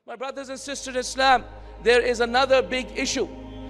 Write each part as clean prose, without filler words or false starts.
My brothers and sisters in Islam, there is another big issue,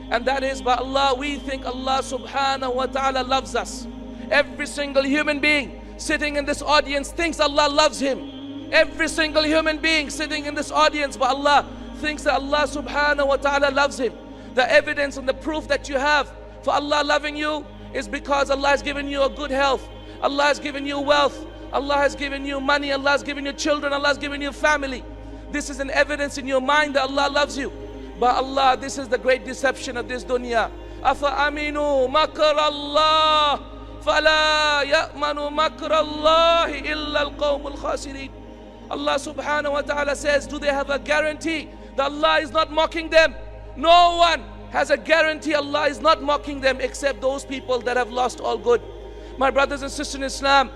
and that is, by Allah, we think Allah subhanahu wa ta'ala loves us. Every single human being sitting in this audience thinks Allah loves him. Every single human being sitting in this audience, by Allah, thinks that Allah subhanahu wa ta'ala loves him. The evidence and the proof that you have for Allah loving you is because Allah has given you a good health, Allah has given you wealth, Allah has given you money, Allah has given you children, Allah has given you family. This is an evidence in your mind that Allah loves you. But Allah, this is the great deception of this dunya. أَفَأَمِنُوا مَكْرَ اللَّهِ فَلَا يَأْمَنُ مَكْرَ اللَّهِ إِلَّا الْقَوْمُ الْخَاسِرِينَ. Allah subhanahu wa ta'ala says, do they have a guarantee that Allah is not mocking them? No one has a guarantee Allah is not mocking them except those people that have lost all good. My brothers and sisters in Islam,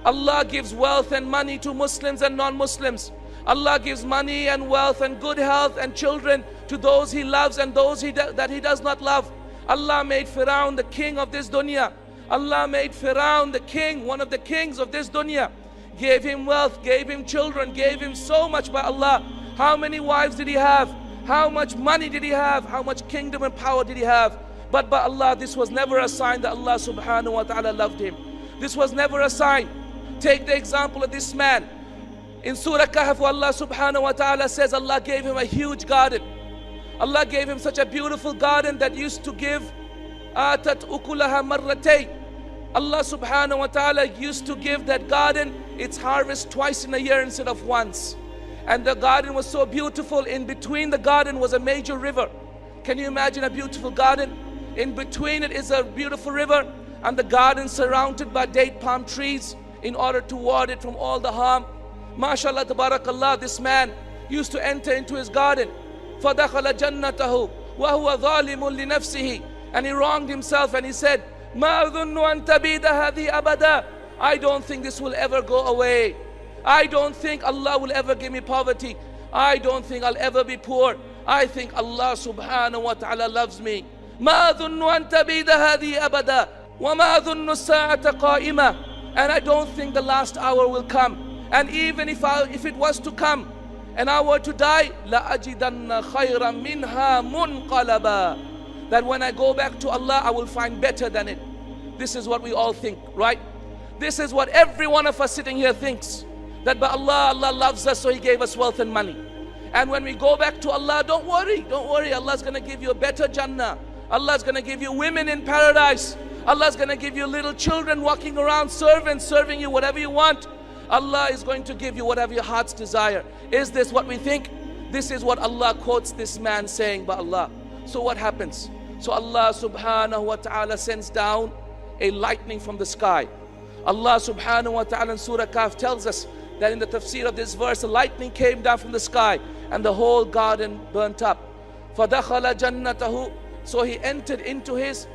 Allah gives wealth and money to Muslims and non-Muslims. Allah gives money and wealth and good health and children to those He loves and those that He does not love. Allah made Firaun the king of this dunya. Allah made Firaun the king, one of the kings of this dunya. Gave him wealth, gave him children, gave him so much by Allah. How many wives did he have? How much money did he have? How much kingdom and power did he have? But by Allah, this was never a sign that Allah subhanahu wa ta'ala loved him. This was never a sign. Take the example of this man. In Surah Kahf, Allah subhanahu wa ta'ala says Allah gave him a huge garden. Allah gave him such a beautiful garden that used to give atat ukulaha marratayn. Allah subhanahu wa ta'ala used to give that garden its harvest twice in a year instead of once. And the garden was so beautiful. In between the garden was a major river. Can you imagine a beautiful garden? In between it is a beautiful river, and the garden surrounded by date palm trees in order to ward it from all the harm. MashaAllah, tabarakallah, this man used to enter into his garden. فَدَخَلَ جَنَّتَهُ وَهُوَ ظَالِمٌ لِنَفْسِهِ. And he wronged himself and he said, مَا أَظُنُّ أَن تَبِيدَ هَذِي أَبَدًا. I don't think this will ever go away. I don't think Allah will ever give me poverty. I don't think I'll ever be poor. I think Allah subhanahu wa ta'ala loves me. مَا أَظُنُّ أَن تَبِيدَ هَذِي أَبَدًا وَمَا أَظُنُّ السَّاعَةَ قَائِمَةً. And I don't think the last hour will come. And even if it was to come and I were to die, لَأَجِدَنَّ خَيْرًا مِنْهَا مُنْقَلَبًا. That when I go back to Allah, I will find better than it. This is what we all think, right? This is what every one of us sitting here thinks. That by Allah, Allah loves us, so He gave us wealth and money. And when we go back to Allah, don't worry, Allah's going to give you a better Jannah. Allah's going to give you women in paradise. Allah's going to give you little children walking around, servants serving you whatever you want. Allah is going to give you whatever your heart's desire. Is this what we think? This is what Allah quotes this man saying by Allah. So what happens? So Allah subhanahu wa ta'ala sends down a lightning from the sky. Allah subhanahu wa ta'ala in Surah Kahf tells us that in the tafsir of this verse, the lightning came down from the sky and the whole garden burnt up. فَدَخَلَ جَنَّتَهُ. So he entered into his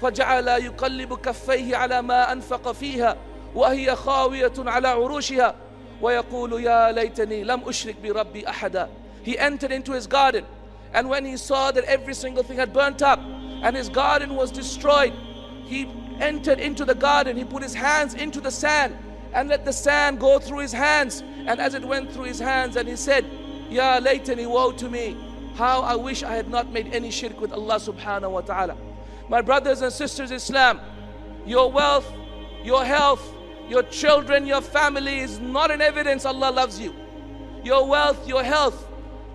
فَجَعَلَ يُقَلِّبُ كَفَّيْهِ عَلَى مَا أَنْفَقَ فِيهَا وَهِيَ خَاوِيَةٌ عَلَى عُرُوشِهَا وَيَقُولُ يَا لَيْتَنِي لَمْ أُشْرِكْ بِرَبِّي أَحَدًا. He entered into his garden, and when he saw that every single thing had burnt up and his garden was destroyed, he entered into the garden, he put his hands into the sand and let the sand go through his hands. And as it went through his hands, and he said, Ya laytani, woe to me, how I wish I had not made any shirk with Allah subhanahu wa ta'ala. My brothers and sisters in Islam, your wealth, your health, your children, your family is not an evidence Allah loves you. Your wealth, your health,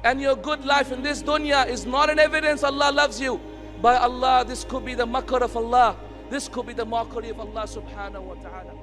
and your good life in this dunya is not an evidence Allah loves you. By Allah, this could be the makr of Allah. This could be the mockery of Allah subhanahu wa ta'ala.